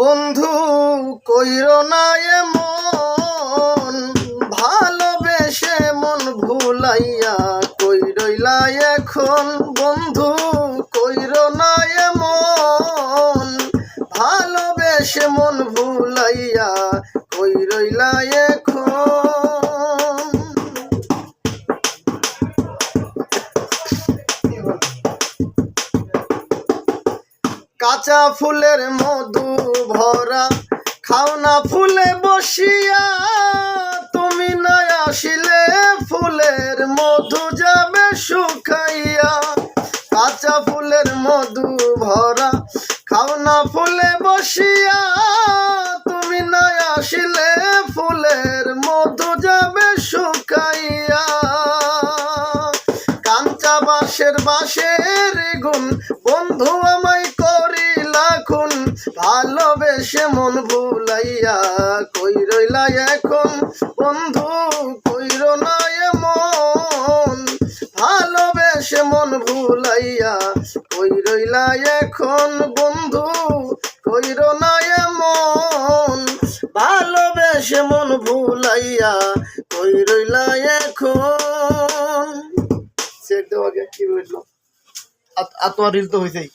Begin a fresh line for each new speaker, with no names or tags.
বন্ধু কইরো না এমন, ভালোবেসে মন ভুলাইয়া কই রইলা এখন। বন্ধু কইরো না এমন, ভালোবেসে মন ভুলাইয়া কই রইলা এখন। কাঁচা ফুলের মধু ভরা খাও না ফুলে বসিয়া, তুমি না আসিলে ফুলের মধু যাবে শুকাইয়া। কাঁচা ফুলের মধু ভরা খাও না ফুলে বসিয়া, তুমি না আসিলে ফুলের মধু যাবে শুকাইয়া। কাঞ্চা বাঁশের গুণ বন্ধু আমায় করিলা খুন, ভালোবেসে মন ভুলাইয়া কই রইলা এখন। বন্ধু কইরো না এমন, ভালোবেসে মন ভুলাইয়া কই রইলা এখন। বন্ধু কইরো না এমন, ভালোবেসে মন ভুলাইয়া কই রইলা এখন। সেট দেওয়া কি বুঝলো? তোমার রিল তো হয়েছেই।